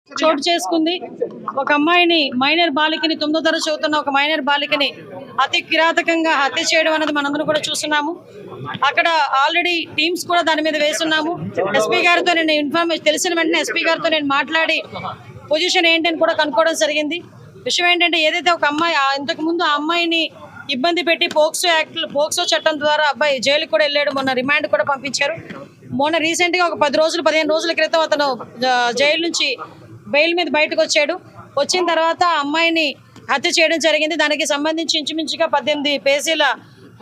చోటు చేసుకుంది. ఒక అమ్మాయిని మైనర్ బాలికని 9వ తరగతి చదువుతున్న ఒక మైనర్ బాలికని అతి కిరాతకంగా హత్య చేయడం అనేది మనందరం కూడా చూస్తున్నాము. అక్కడ ఆల్రెడీ టీమ్స్ కూడా దాని మీద వేస్తున్నాము. ఎస్పీ గారితో నేను ఇన్ఫర్మేషన్ తెలిసిన వెంటనే ఎస్పీ గారితో నేను మాట్లాడి పొజిషన్ ఏంటని కూడా కనుక్కోవడం జరిగింది. విషయం ఏంటంటే ఏదైతే ఒక అమ్మాయి ఇంతకు ముందు ఆ అమ్మాయిని ఇబ్బంది పెట్టి పోక్సో చట్టం ద్వారా అబ్బాయి జైలుకి కూడా వెళ్ళాడు. మొన్న రిమాండ్ కూడా పంపించారు. మొన్న రీసెంట్గా ఒక 15 రోజుల క్రితం అతను జైలు నుంచి బెయిల్ మీద బయటకు వచ్చాడు. వచ్చిన తర్వాత ఆ అమ్మాయిని హత్య చేయడం జరిగింది. దానికి సంబంధించి ఇంచుమించుగా 18 పేజీల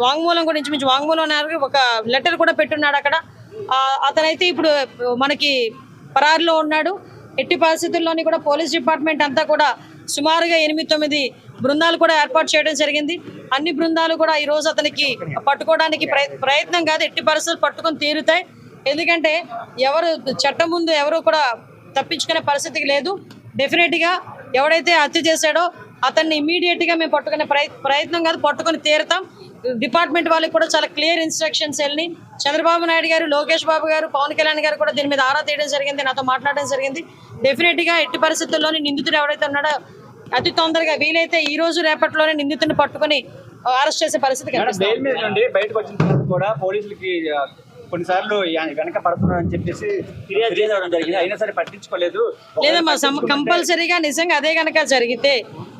వాంగ్మూలం కూడా ఇంచుమించు వాంగ్మూలం ఒక లెటర్ కూడా పెట్టున్నాడు అక్కడ. అతనైతే ఇప్పుడు మనకి పరారులో ఉన్నాడు. ఎట్టి పరిస్థితుల్లోని కూడా పోలీస్ డిపార్ట్మెంట్ అంతా కూడా సుమారుగా 8-9 బృందాలు కూడా ఏర్పాటు చేయడం జరిగింది. అన్ని బృందాలు కూడా ఈరోజు అతనికి పట్టుకోవడానికి ప్రయత్నం కాదు, ఎట్టి పరిస్థితులు పట్టుకొని తీరుతాయి. ఎందుకంటే ఎవరు చట్టం ముందు ఎవరు కూడా తప్పించుకునే పరిస్థితికి లేదు. డెఫినెట్గా ఎవడైతే హత్య చేశాడో అతన్ని ఇమీడియట్గా మేము పట్టుకునే ప్రయత్నం కాదు, పట్టుకొని తీరుతాం. డిపార్ట్మెంట్ వాళ్ళకి కూడా చాలా క్లియర్ ఇన్స్ట్రక్షన్స్ వెళ్ళి చంద్రబాబు నాయుడు గారు, లోకేష్ బాబు గారు, పవన్ కళ్యాణ్ గారు కూడా దీని మీద ఆరా తీయడం జరిగింది, నాతో మాట్లాడడం జరిగింది. డెఫినెట్గా ఎట్టి పరిస్థితుల్లోని నిందితుడు ఎవరైతే ఉన్నాడో అతి తొందరగా వీలైతే ఈ రోజు రేపట్లోనే నిందితుడిని పట్టుకొని అరెస్ట్ చేసే పరిస్థితి కొన్నిసార్లు వెనక పడుతున్నారని చెప్పేసి ఫిర్యాదు చేయడం జరిగింది. అయినా సరే పట్టించుకోలేదు. లేదమ్మా, కంపల్సరీగా నిజంగా అదే కనుక జరిగితే,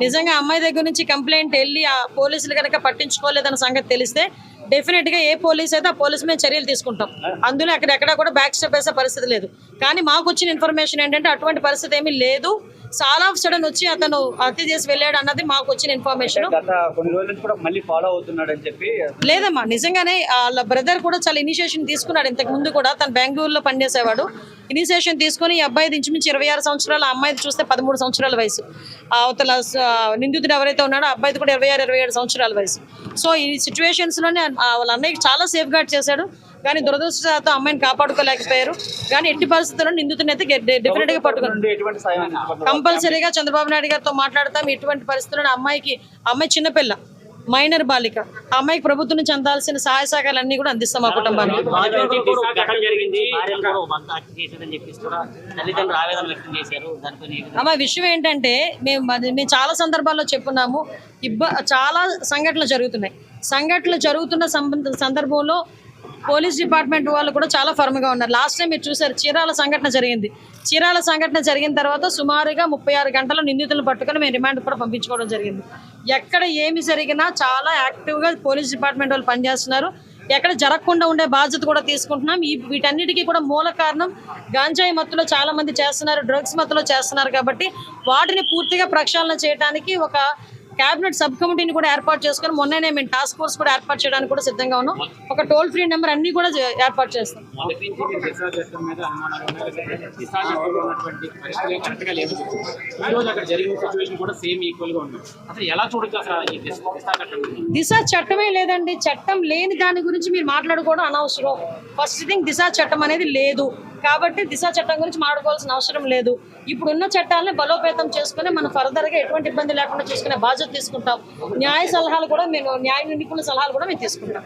నిజంగా అమ్మాయి దగ్గర నుంచి కంప్లైంట్ వెళ్ళి ఆ పోలీసులు కనుక పట్టించుకోలేదన్న సంగతి తెలిస్తే డెఫినెట్గా ఏ పోలీస్ అయితే ఆ పోలీసు మేము చర్యలు తీసుకుంటాం. అందులో అక్కడెక్కడ కూడా బ్యాక్ స్టెప్ వేసే పరిస్థితి లేదు. కానీ మాకు వచ్చిన ఇన్ఫర్మేషన్ ఏంటంటే అటువంటి పరిస్థితి ఏమీ లేదు. చాలా ఆఫ్ సడన్ వచ్చి అతను హత్య చేసి వెళ్ళాడు అన్నది మాకు వచ్చిన ఇన్ఫర్మేషన్. లేదమ్మా, నిజంగానే వాళ్ళ బ్రదర్ కూడా చాలా ఇనిషియేషన్ తీసుకున్నాడు. ఇంతకు ముందు కూడా తను బెంగళూరులో పనిచేసేవాడు. ఇనిషియేషన్ తీసుకుని ఈ అబ్బాయి ఇంచుమించి 26 సంవత్సరాలు, ఆ అమ్మాయిది చూస్తే 13 సంవత్సరాల వయసు. అవతల నిందితుడు ఎవరైతే ఉన్నాడో ఆ అబ్బాయిది కూడా 26-27 సంవత్సరాల వయసు. సో ఈ సిచ్యువేషన్స్లోనే వాళ్ళ అన్నయ్యకి చాలా సేఫ్ గార్డ్ చేశాడు. కానీ దురదృష్టంతో అమ్మాయిని కాపాడుకోలేకపోయారు. కానీ ఎట్టి పరిస్థితుల్లో నిందితుడిని అయితే డెఫినెట్గా పట్టుకున్నాం. కంపల్సరీగా చంద్రబాబు నాయుడు గారితో మాట్లాడతాం. ఎటువంటి పరిస్థితుల్లో అమ్మాయి చిన్నపిల్ల, మైనర్ బాలిక, ఆ అమ్మాయికి ప్రభుత్వం నుంచి అందాల్సిన సహాయ సహకారాలన్నీ కూడా అందిస్తాం మా కుటుంబానికి. అమ్మ విషయం ఏంటంటే మేము చాలా సందర్భాల్లో చెప్పున్నాము, చాలా సంఘటనలు జరుగుతున్న సందర్భంలో పోలీస్ డిపార్ట్మెంట్ వాళ్ళు కూడా చాలా ఫర్మ్గా ఉన్నారు. లాస్ట్ టైం మీరు చూసారు, చీరాల సంఘటన జరిగిన తర్వాత సుమారుగా 36 గంటల నిందితులను పట్టుకొని మేము రిమాండ్ కూడా పంపించుకోవడం జరిగింది. ఎక్కడ ఏమి జరిగినా చాలా యాక్టివ్గా పోలీస్ డిపార్ట్మెంట్ వాళ్ళు పనిచేస్తున్నారు. ఎక్కడ జరగకుండా ఉండే బాధ్యత కూడా తీసుకుంటున్నాం. వీటన్నిటికీ కూడా మూల కారణం గాంజాయి మత్తులో చాలా మంది చేస్తున్నారు, డ్రగ్స్ మత్తులో చేస్తున్నారు. కాబట్టి వాటిని పూర్తిగా ప్రక్షాళన చేయడానికి ఒక క్యాబినెట్ సబ్ కమిటీని కూడా ఏర్పాటు చేసుకుని మొన్ననే మేము టాస్క్ ఫోర్స్ కూడా ఏర్పాటు చేయడానికి కూడా సిద్ధంగా ఉన్నాం. ఒక టోల్ ఫ్రీ నెంబర్ అన్ని కూడా ఏర్పాటు చేస్తాం. దిశ చట్టమే లేదండి. చట్టం లేని దాని గురించి మీరు మాట్లాడుకోవడం అనవసరం. ఫస్ట్ థింగ్, దిశ చట్టం అనేది లేదు కాబట్టి దిశ చట్టం గురించి మాట్లాడుకోవాల్సిన అవసరం లేదు. ఇప్పుడున్న చట్టాలని బలోపేతం చేసుకుని మనం ఫర్దర్గా ఎటువంటి ఇబ్బంది లేకుండా చూసుకునే బాధ్యత తీసుకుంటాం. న్యాయ నిపుణుల సలహాలు కూడా మేము తీసుకుంటాం.